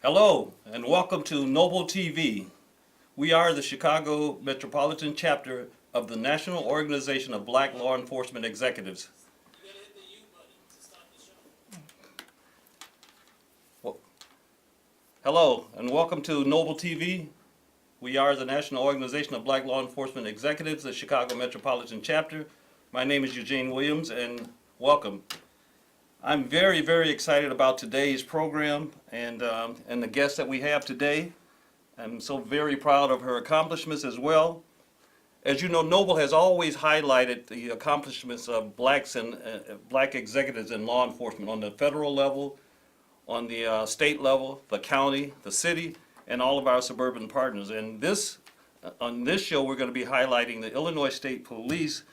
Hello, and welcome to Noble TV. We are the Chicago Metropolitan Chapter of the National Organization of Black Law Enforcement Executives. Well, hello, and welcome to Noble TV. We are the National Organization of Black Law Enforcement Executives, the Chicago Metropolitan Chapter. My name is Eugene Williams, and welcome. I'm very, very excited about today's program and the guest that we have today. I'm so very proud of her accomplishments as well. As you know, Noble has always highlighted the accomplishments of blacks and black executives in law enforcement on the federal level, on the state level, the county, the city, and all of our suburban partners. And on this show, we're going to be highlighting the Illinois State Police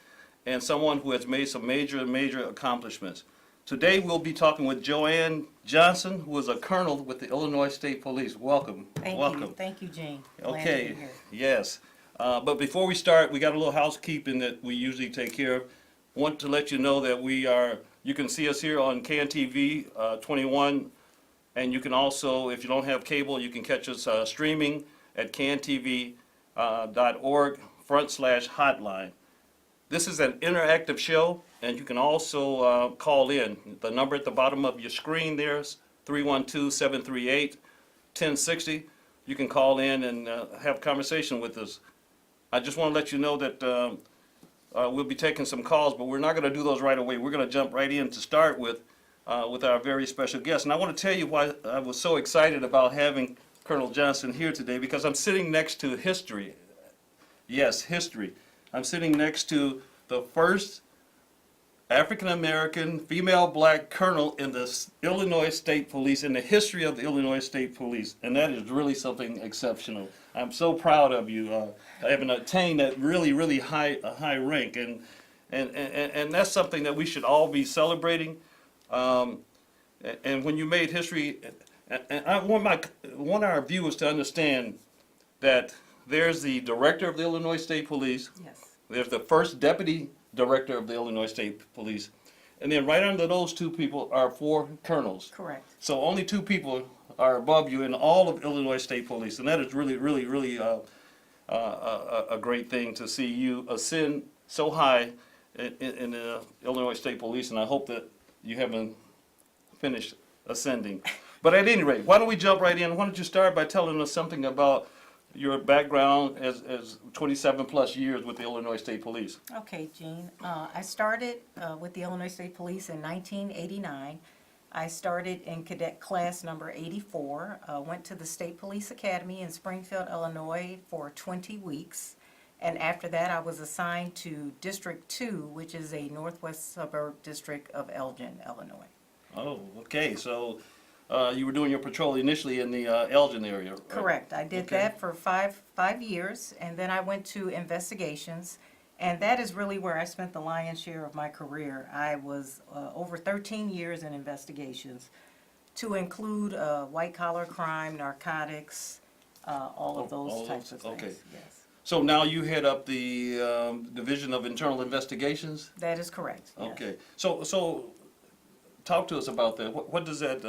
and someone who has made some major accomplishments. Today we'll be talking with Joanne Johnson, who is a colonel with the Illinois State Police. Welcome. Thank you, Gene. Okay, yes. But before we start, we got a little housekeeping that we usually take care of. Want to let you know that you can see us here on KNTV 21, and you can also, if you don't have cable, you can catch us streaming at kntv.org/hotline. This is an interactive show, and you can also call in. The number at the bottom of your screen there is 312-738-1060. You can call in and have a conversation with us. I just want to let you know that we'll be taking some calls, but we're not going to do those right away. We're going to jump right in to start with our very special guest. And I want to tell you why I was so excited about having Colonel Johnson here today, because I'm sitting next to history. Yes, history. I'm sitting next to the first African-American female black colonel in the Illinois State Police, in the history of the Illinois State Police, and that is really something exceptional. I'm so proud of you having attained that really high rank, and that's something that we should all be celebrating. And when you made history, and I want our viewers to understand that there's the director of the Illinois State Police. Yes. There's the first deputy director of the Illinois State Police. And then right under those two people are 4 colonels. Correct. So only 2 people are above you in all of Illinois State Police. And that is really a great thing to see you ascend so high in the Illinois State Police. And I hope that you haven't finished ascending. But at any rate, why don't we jump right in? Why don't you start by telling us something about your background as 27 plus years with the Illinois State Police. Okay, Gene. I started with the Illinois State Police in 1989. I started in cadet class number 84, went to the State Police Academy in Springfield, Illinois for 20 weeks. And after that, I was assigned to District 2, which is a northwest suburb district of Elgin, Illinois. Oh, okay. So you were doing your patrol initially in the Elgin area, right? Correct. I did that for five years, and then I went to investigations, and that is really where I spent the lion's share of my career. I was over 13 years in investigations, to include white-collar crime, narcotics, all of those types of things. Okay. Yes. So now you head up the Division of Internal Investigations? That is correct. Yes. Okay. So talk to us about that. What does that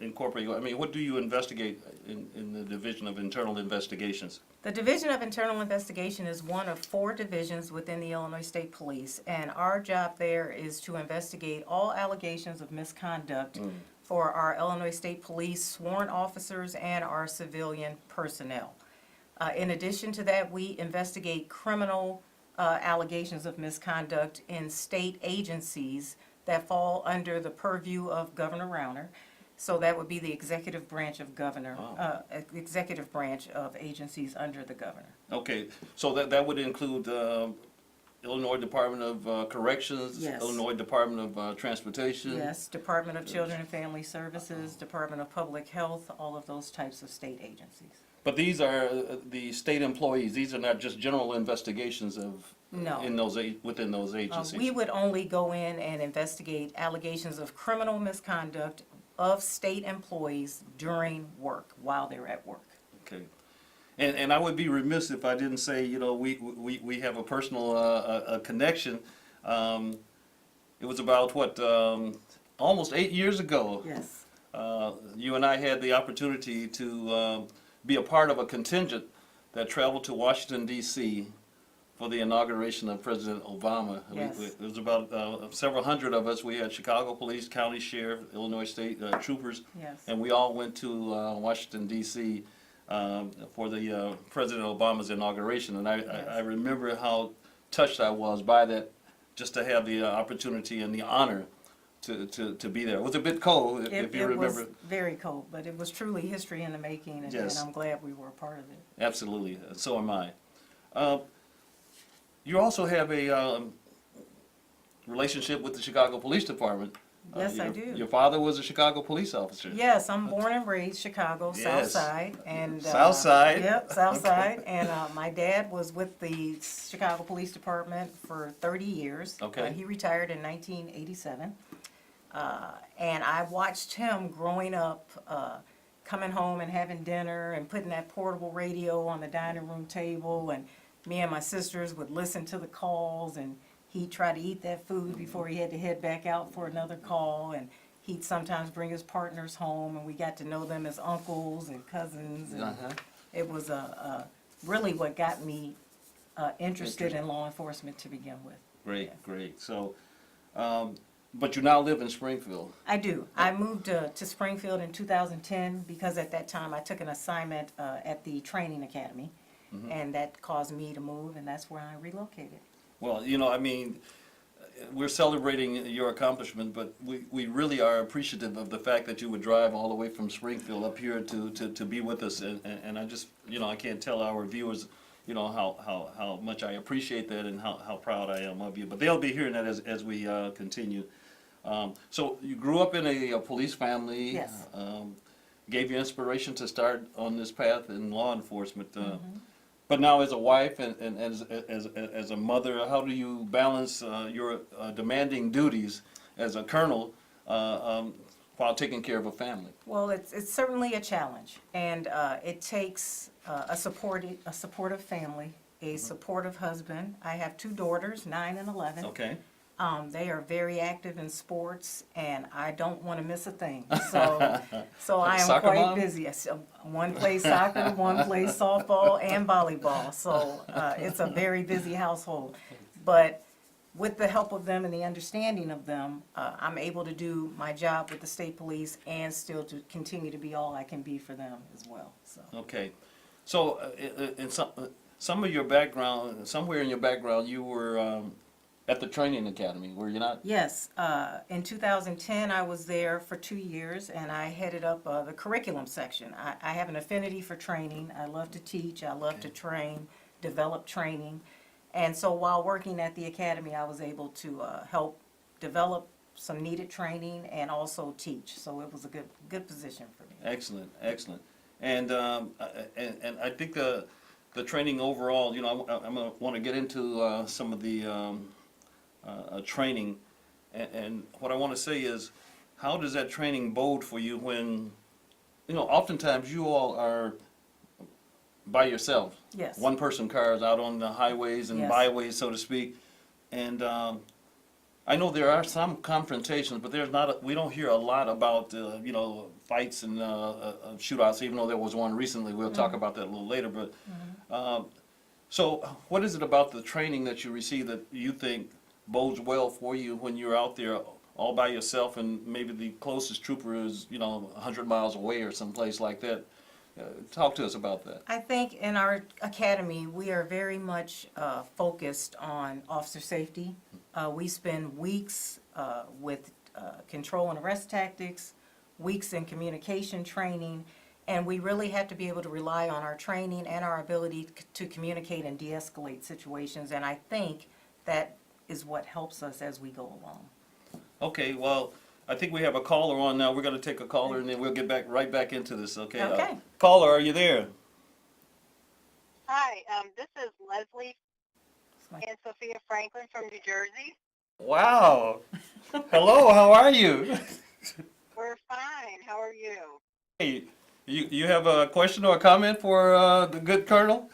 incorporate? I mean, what do you investigate in the Division of Internal Investigations? The Division of Internal Investigation is one of 4 divisions within the Illinois State Police, and our job there is to investigate all allegations of misconduct for our Illinois State Police sworn officers and our civilian personnel. In addition to that, we investigate criminal allegations of misconduct in state agencies that fall under the purview of Governor Rauner. So that would be the executive branch of executive branch of agencies under the governor. Okay, so that would include Illinois Department of Corrections, Yes. Illinois Department of Transportation. Yes, Department of Children and Family Services, Department of Public Health, all of those types of state agencies. But these are the state employees. These are not just general investigations No. within those agencies. We would only go in and investigate allegations of criminal misconduct of state employees during work, while they're at work. Okay. And I would be remiss if I didn't say, we have a personal a connection. It was about, almost 8 years ago. Yes. You and I had the opportunity to be a part of a contingent that traveled to Washington, D.C. for the inauguration of President Obama. Yes. It was about several hundred of us. We had Chicago Police, County Sheriff, Illinois State Troopers, Yes. and we all went to Washington, D.C. For the President Obama's inauguration. And I remember how touched I was by that, just to have the opportunity and the honor to be there. It was a bit cold, if you remember. It was very cold, but it was truly history in the making, and Yes. I'm glad we were a part of it. Absolutely, so am I. You also have a relationship with the Chicago Police Department. Yes, I do. Your father was a Chicago police officer. Yes, I'm born and raised Chicago, South Yes. Side, and South Side. Yep, South Okay. Side, and my dad was with the Chicago Police Department for 30 years. Okay. He retired in 1987, and I watched him growing up, coming home and having dinner and putting that portable radio on the dining room table, and me and my sisters would listen to the calls, and he'd try to eat that food before he had to head back out for another call, and he'd sometimes bring his partners home, and we got to know them as uncles and cousins. And Uh-huh. it was really what got me interested in law enforcement to begin with. Great, great. So, but you now live in Springfield. I do. I moved to Springfield in 2010 because at that time I took an assignment at the training academy, and that caused me to move, and that's where I relocated. Well, I mean, we're celebrating your accomplishment, but we really are appreciative of the fact that you would drive all the way from Springfield up here to be with us. And I just, I can't tell our viewers, how much I appreciate that and how proud I am of you. But they'll be hearing that as we continue. So you grew up in a police family. Yes. Gave you inspiration to start on this path in law enforcement. But now as a wife and as a mother, how do you balance your demanding duties as a colonel while taking care of a family? Well, it's certainly a challenge, and it takes a supportive family, a supportive husband. I have two daughters, 9 and 11. Okay. They are very active in sports, and I don't want to miss a thing. So I am Soccer quite mom? busy. Yes, one plays soccer, one plays softball and volleyball. So it's a very busy household. But with the help of them and the understanding of them, I'm able to do my job with the state police and still to continue to be all I can be for them as well. So. Okay. So in some of your background, somewhere in your background, you were at the training academy, were you not? Yes, in 2010, I was there for 2 years, and I headed up the curriculum section. I have an affinity for training. I love to teach. I love to train, develop training. And so while working at the academy, I was able to help develop some needed training and also teach. So it was a good position for me. Excellent, excellent. And I think the training overall, I'm going to want to get into some of the training, and what I want to say is, how does that training bode for you when, oftentimes you all are by yourself. Yes. One person cars out on the highways and Yes. byways, so to speak, and I know there are some confrontations, but we don't hear a lot about, fights and shootouts, even though there was one recently. We'll talk about that a little later, but, so what is it about the training that you receive that you think bodes well for you when you're out there all by yourself and maybe the closest trooper is, 100 miles away or someplace like that? Talk to us about that. I think in our academy, we are very much focused on officer safety. We spend weeks with control and arrest tactics, weeks in communication training, and we really have to be able to rely on our training and our ability to communicate and de-escalate situations, and I think that is what helps us as we go along. Okay, well, I think we have a caller on now. We're going to take a caller and then we'll get right back into this, okay? Okay. Caller, are you there? Hi, this is Leslie and Sophia Franklin from New Jersey. Wow. Hello, how are you? We're fine. How are you? Hey, you have a question or a comment for the good colonel?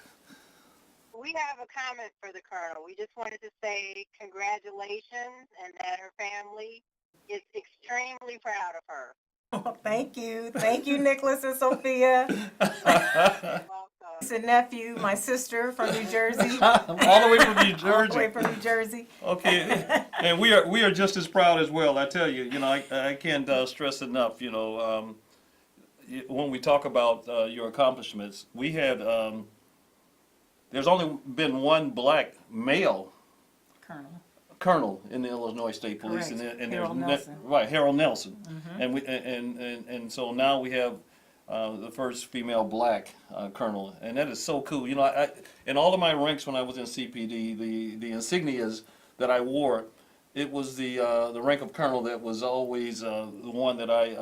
We have a comment for the Colonel. We just wanted to say congratulations and that her family is extremely proud of her. Oh, thank you. Thank you, Nicholas and Sophia. Welcome. Niece and nephew, my sister from New Jersey. All the way from New All the way Jersey. from New Jersey. Okay, and we are just as proud as well. I tell you, I can't stress enough. When we talk about your accomplishments, we had there's only been one black male Colonel. colonel in the Illinois State Police, Correct. and Harold Nelson. right, Harold Nelson, and so now we have the first female black colonel, and that is so cool. In all of my ranks when I was in CPD, the insignias that I wore, it was the rank of colonel that was always the one that I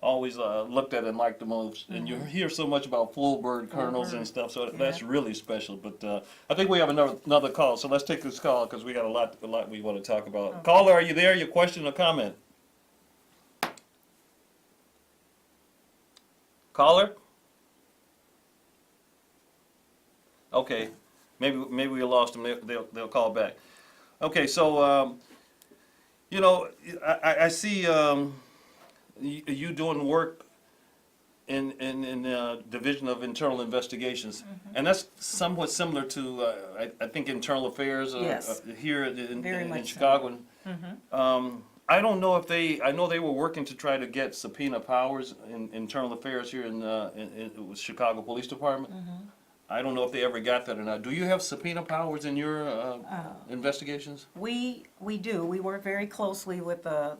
always looked at and liked the most. And you hear so much about full bird colonels and stuff, so that's really special. But I think we have another call, so let's take this call because we got a lot we want to talk about. Okay. Caller, are you there? Your question or comment? Caller? Okay, maybe we lost them. They'll call back. Okay, so I see you doing work in Division of Internal Investigations, and that's somewhat similar to I think Internal Affairs Yes. here Very in much so. Chicago. I don't know if I know they were working to try to get subpoena powers in Internal Affairs here in Chicago Police Department. I don't know if they ever got that or not. Do you have subpoena powers in your investigations? We do. We work very closely with the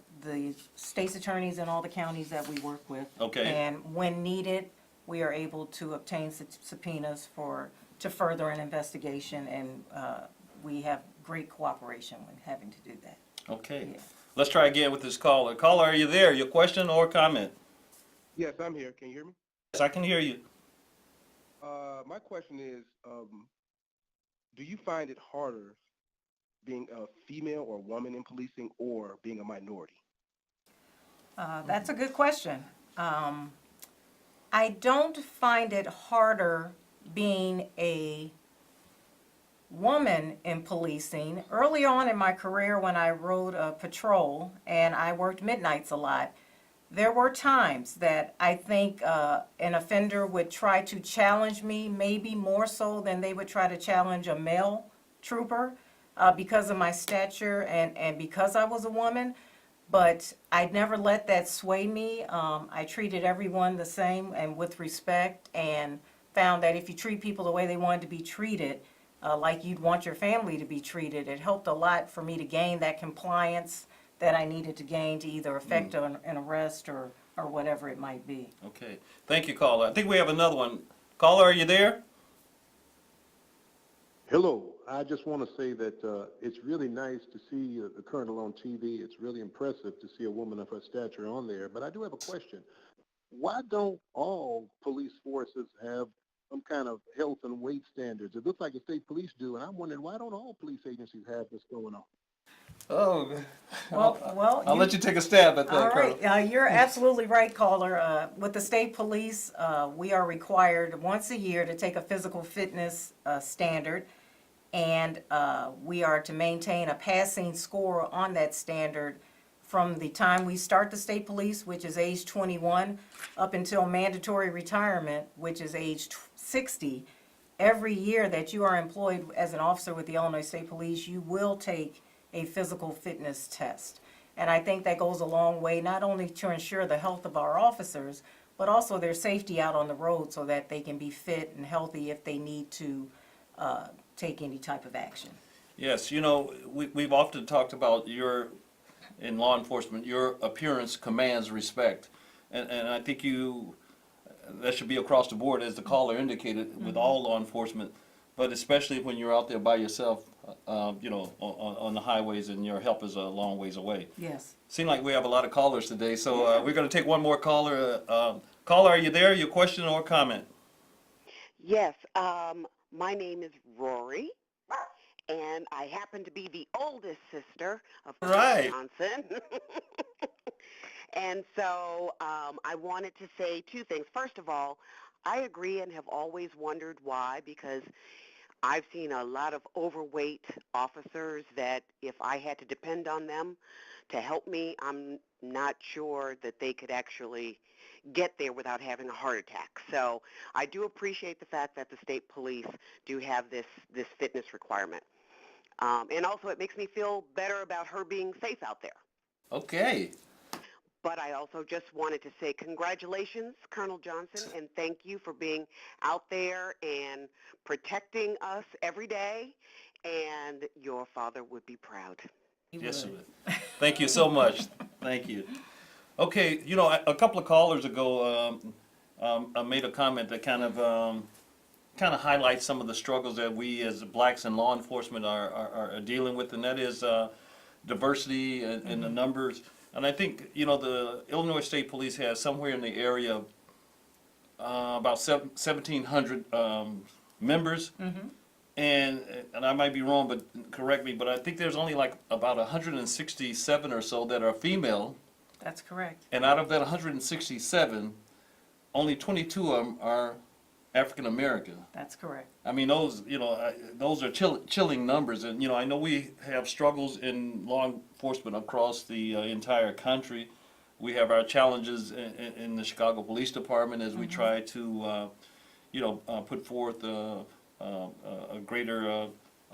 state's attorneys in all the counties that we work with. Okay. And when needed, we are able to obtain subpoenas to further an investigation, and we have great cooperation when having to do that. Okay. Yeah. Let's try again with this caller. Caller, are you there? Your question or comment? Yes, I'm here. Can you hear me? Yes, I can hear you. My question is, do you find it harder being a female or woman in policing or being a minority? That's a good question. I don't find it harder being a woman in policing. Early on in my career when I rode a patrol and I worked midnights a lot, there were times that I think an offender would try to challenge me, maybe more so than they would try to challenge a male trooper because of my stature and because I was a woman. But I never let that sway me. I treated everyone the same and with respect, and found that if you treat people the way they wanted to be treated, like you'd want your family to be treated, it helped a lot for me to gain that compliance that I needed to gain to either effect an arrest or whatever it might be. Okay. Thank you, caller. I think we have another one. Caller, are you there? Hello. I just want to say that it's really nice to see the colonel on TV. It's really impressive to see a woman of her stature on there. But I do have a question. Why don't all police forces have some kind of health and weight standards? It looks like the state police do, and I'm wondering why don't all police agencies have this going on? Oh, Well, I'll let you take a stab at that, all Colonel. right, you're absolutely right, caller. With the state police, we are required once a year to take a physical fitness standard, and we are to maintain a passing score on that standard from the time we start the state police, which is age 21, up until mandatory retirement, which is age 60. Every year that you are employed as an officer with the Illinois State Police, you will take a physical fitness test. And I think that goes a long way, not only to ensure the health of our officers, but also their safety out on the road so that they can be fit and healthy if they need to take any type of action. Yes, we've often talked about in law enforcement, your appearance commands respect. And I think that should be across the board, as the caller indicated, with all law enforcement, but especially when you're out there by yourself, on the highways and your help is a long ways away. Yes. Seems like we have a lot of callers today, so we're going to take one more caller. Caller, are you there? Your question or comment? Yes, my name is Rory, and I happen to be the oldest sister of Right. Johnson. And so I wanted to say two things. First of all, I agree and have always wondered why, because I've seen a lot of overweight officers that if I had to depend on them to help me. I'm not sure that they could actually get there without having a heart attack. So I do appreciate the fact that the state police do have this fitness requirement. And also it makes me feel better about her being safe out there. Okay. But I also just wanted to say congratulations, Colonel Johnson, and thank you for being out there and protecting us every day, and your father would be proud. Yes, sir. Thank you so much. Thank you. Okay, you know, a couple of callers ago, I made a comment that kind of highlights some of the struggles that we as blacks in law enforcement are dealing with, and that is diversity in the numbers. And I think, you know, the Illinois State Police has somewhere in the area of about 1,700 members. And I might be wrong, but correct me, but I think there's only like about 167 or so that are female. That's correct. And out of that 167, only 22 of them are African American. That's correct. I mean, those, you know, those are chilling numbers. And, you know, I know we have struggles in law enforcement across the entire country. We have our challenges in the Chicago Police Department as we try to, you know, put forth a greater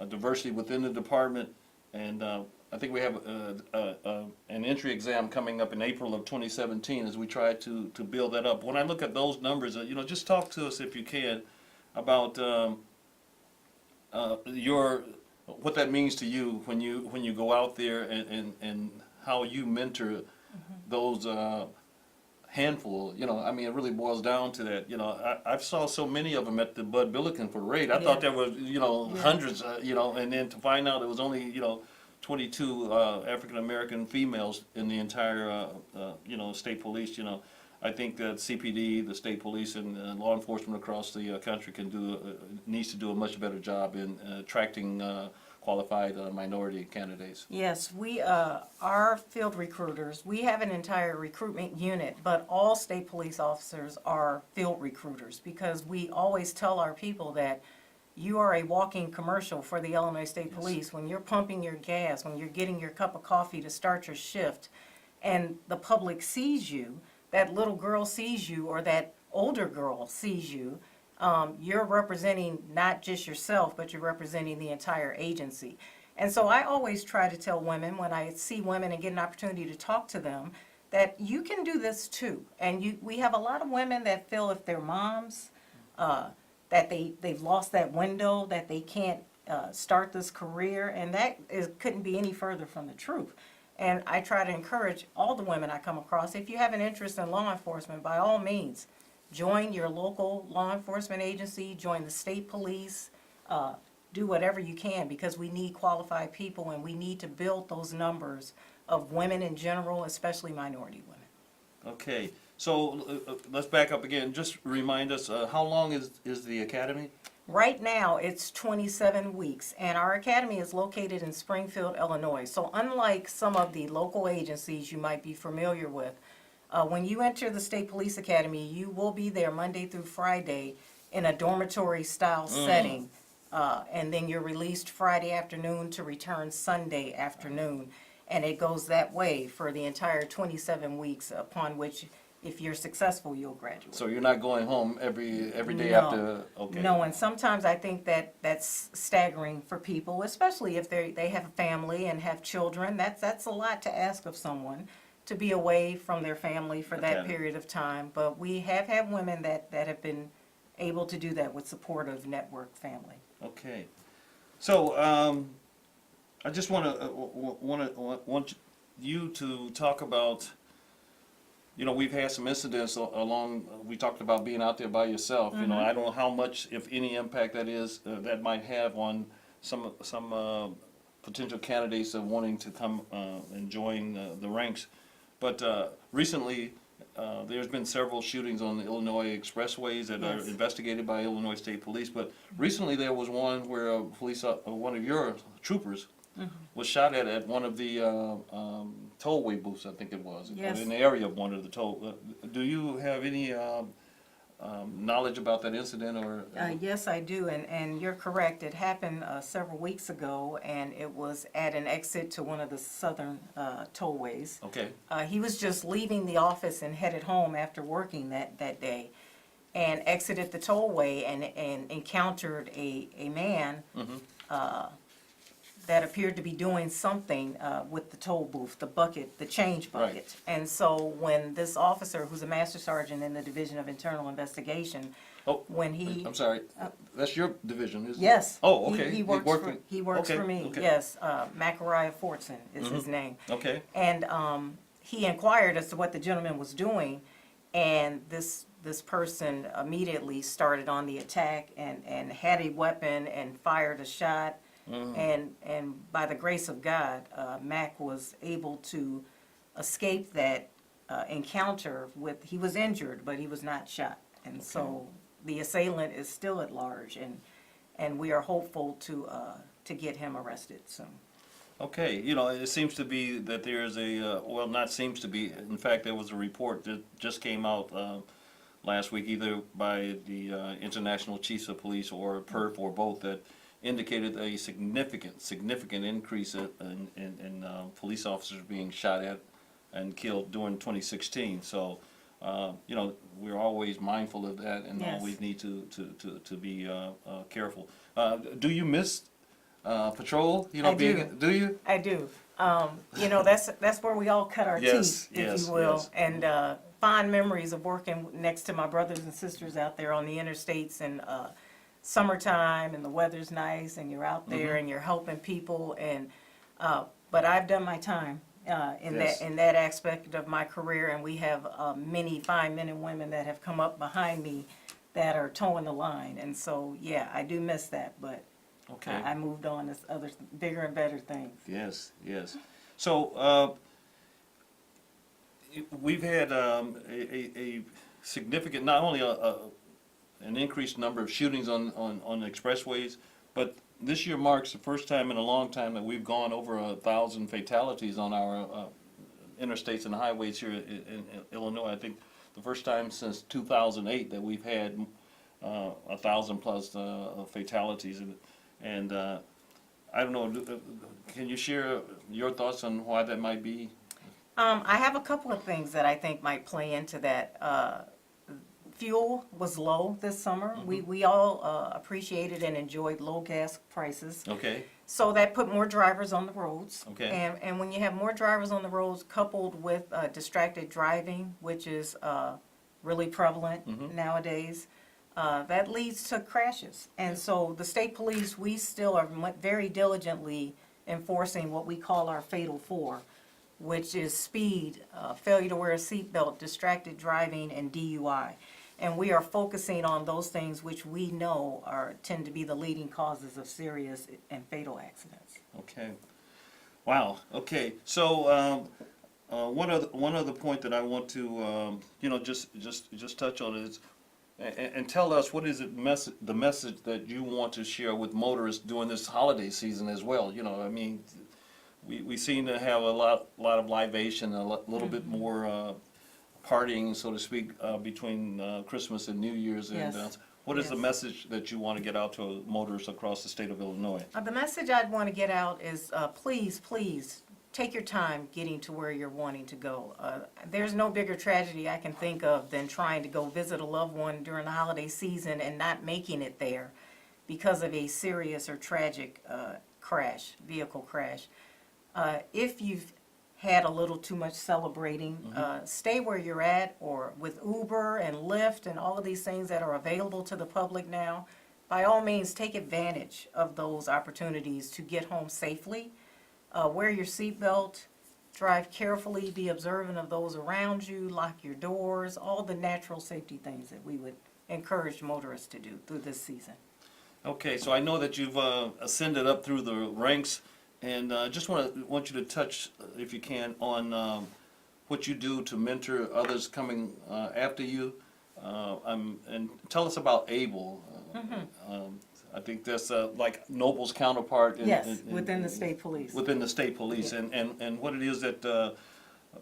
diversity within the department. And I think we have an entry exam coming up in April of 2017 as we try to build that up. When I look at those numbers, you know, just talk to us if you can about what that means to you when you go out there and how you mentor those handful. You know, I mean, it really boils down to that. You know, I've saw so many of them at the Bud Billiken parade. I thought there was, you know, hundreds. You know, and then to find out it was only, you know, 22 African American females in the entire, you know, state police. You know, I think that CPD, the state police, and law enforcement across the country needs to do a much better job in attracting qualified minority candidates. Yes, we are field recruiters. We have an entire recruitment unit, but all state police officers are field recruiters because we always tell our people that you are a walking commercial for the Illinois State Police. When you're pumping your gas, when you're getting your cup of coffee to start your shift, and the public sees you, that little girl sees you or that older girl sees you, you're representing not just yourself, but you're representing the entire agency. And so I always try to tell women when I see women and get an opportunity to talk to them that you can do this too. And we have a lot of women that feel if they're moms, that they've lost that window, that they can't start this career, and that couldn't be any further from the truth. And I try to encourage all the women I come across, if you have an interest in law enforcement, by all means, join your local law enforcement agency, join the state police, do whatever you can, because we need qualified people and we need to build those numbers of women in general, especially minority women. Okay, so let's back up again. Just remind us, how long is the academy? Right now, it's 27 weeks, and our academy is located in Springfield, Illinois. So unlike some of the local agencies you might be familiar with, when you enter the State Police Academy, you will be there Monday through Friday in a dormitory-style setting, and then you're released Friday afternoon to return Sunday afternoon. And it goes that way for the entire 27 weeks, upon which, if you're successful, you'll graduate. So you're not going home every day No. after? Okay. No, and sometimes I think that that's staggering for people, especially if they have a family and have children. That's a lot to ask of someone, to be away from their family for that Okay. period of time. But we have had women that have been able to do that with support of network family. Okay. So I just want you to talk about, you know, we've had some incidents along, we talked about being out there by yourself. You know, I don't know how much, if any, impact that might have on some potential candidates of wanting to come and join the ranks. But recently, there's been several shootings on the Illinois expressways that are investigated by Illinois State Police. But recently there was one where one of your troopers was shot at one of the tollway booths, I think it was, Yes. in the area of one of the toll. Do you have any knowledge about that incident or? Yes, I do, and you're correct. It happened several weeks ago, and it was at an exit to one of the southern tollways. Okay, He was just leaving the office and headed home after working that day, and exited the tollway and encountered a man that appeared to be doing something with the toll booth, the bucket, the change bucket. Right. And so when this officer, who's a master sergeant in the Division of Internal Investigation, oh, when he... I'm sorry, that's your division, isn't it? Yes. Oh, He- okay. He works worked for, for- he works okay, for me, okay. yes. Machariah Fortson is his name. Okay, And he inquired as to what the gentleman was doing, and this person immediately started on the attack and had a weapon and fired a shot. And by the grace of God, Mac was able to escape that encounter with, he was injured, but he was not shot. And so the assailant is still at large, and we are hopeful to get him arrested soon. okay, you know, it seems to be that there's a, well, not seems to be, in fact, there was a report that just came out last week, either by the International Chiefs of Police or PERF or both, that indicated a significant increase in police officers being shot at and killed during 2016. So, you know, we're always mindful of that and Yes. always need to be careful. Do you miss patrol? You know, I do. Do you? I do. You know, that's where we all cut our Yes, teeth, if yes, you will. yes. And fond memories of working next to my brothers and sisters out there on the interstates and summertime and the weather's nice and you're out there and you're helping people and but I've done my time in Yes. that aspect of my career, and we have many fine men and women that have come up behind me that are towing the line. And so yeah, I do miss that, but Okay. I moved on to other bigger and better things. Yes, yes. So, we've had a significant, not only an increased number of shootings on expressways, but this year marks the first time in a long time that we've gone over 1,000 fatalities on our interstates and highways here in Illinois. I think the first time since 2008 that we've had 1,000 plus fatalities. And I don't know, can you share your thoughts on why that might be? I have a couple of things that I think might play into that. Fuel was low this summer. We all appreciated and enjoyed low gas prices. Okay, So that put more drivers on the roads. Okay. And when you have more drivers on the roads coupled with distracted driving, which is really prevalent nowadays, that leads to crashes. And so the state police, we still are very diligently enforcing what we call our Fatal Four, which is speed, failure to wear a seatbelt, distracted driving, and DUI. And we are focusing on those things which we know tend to be the leading causes of serious and fatal accidents. okay. Wow, okay. So, one other point that I want to, you know, just touch on is, and tell us what is the message that you want to share with motorists during this holiday season as well. You know, I mean, we seem to have a lot of libation, a little bit more partying, so to speak, between Christmas and New Year's. And Yes. what is the Yes. message that you want to get out to motorists across the state of Illinois? The message I'd want to get out is please take your time getting to where you're wanting to go. There's no bigger tragedy I can think of than trying to go visit a loved one during the holiday season and not making it there because of a serious or tragic vehicle crash. If you've had a little too much celebrating, stay where you're at, or with Uber and Lyft and all of these things that are available to the public now. By all means, take advantage of those opportunities to get home safely. Wear your seatbelt, drive carefully, be observant of those around you, lock your doors, all the natural safety things that we would encourage motorists to do through this season. Okay, so I know that you've ascended up through the ranks, and just want you to touch, if you can, on what you do to mentor others coming after you, and tell us about ABLE. I think that's like Noble's counterpart. Yes, within the state police. Within the state police, and what it is that,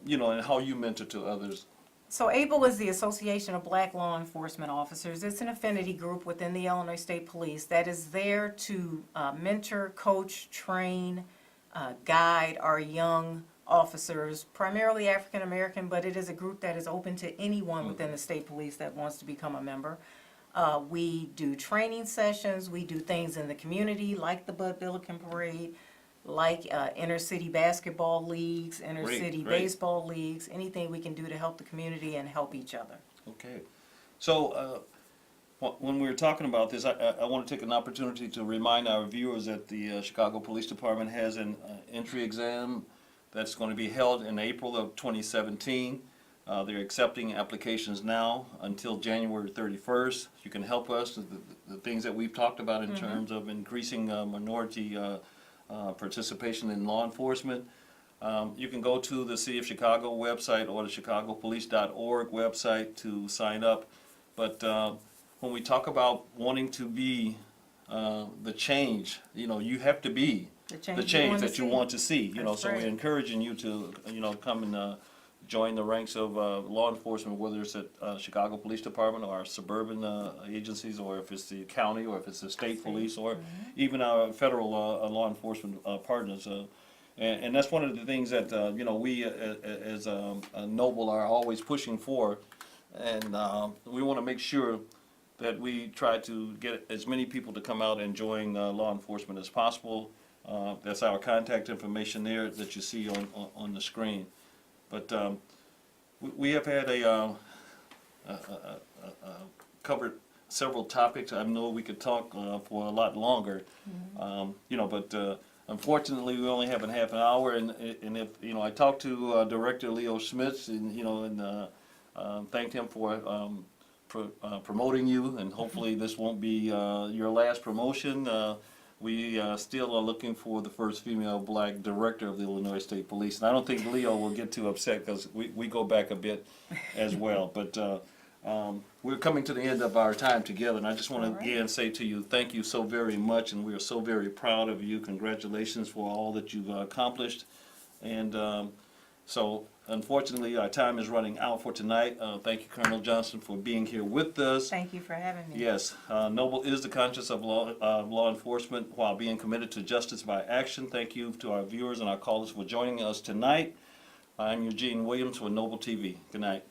you know, and how you mentor to others. So ABLE is the Association of Black Law Enforcement Officers. It's an affinity group within the Illinois State Police that is there to mentor, coach, train, guide our young officers, primarily African American, but it is a group that is open to anyone within the state police that wants to become a member. We do training sessions, we do things in the community like the Bud Billiken Parade, like inner-city basketball leagues, inner-city great. baseball leagues, anything we can do to help the community and help each other. Okay. So, when we were talking about this, I want to take an opportunity to remind our viewers that the Chicago Police Department has an entry exam that's going to be held in April of 2017. They're accepting applications now until January 31st. You can help us with the things that we've talked about in terms of increasing minority participation in law enforcement. You can go to the City of Chicago website or the chicagopolice.org website to sign up. But when we talk about wanting to be the change, you have to be the change that you want to see. That's So right. we're encouraging you to, come and join the ranks of law enforcement, whether it's at Chicago Police Department or our suburban agencies, or if it's the county, or if it's the state police, or even our federal law enforcement partners. And that's one of the things that, we as Noble are always pushing for. And we want to make sure that we try to get as many people to come out and join law enforcement as possible. That's our contact information there that you see on the screen. But we have had covered several topics. I know we could talk for a lot longer, but unfortunately we only have a half an hour. And if I talked to Director Leo Schmitz, and thanked him for promoting you, and hopefully this won't be your last promotion. We still are looking for the first female black director of the Illinois State Police. And I don't think Leo will get too upset because we go back a bit as well. But we're coming to the end of our time together. And I just want to again say to you, thank you so very much. And we are so very proud of you. Congratulations for all that you've accomplished. And so unfortunately, our time is running out for tonight. Thank you, Colonel Johnson, for being here with us. Thank you for having me. Yes, Noble is the conscience of law enforcement while being committed to justice by action. Thank you to our viewers and our callers for joining us tonight. I'm Eugene Williams for Noble TV. Good night.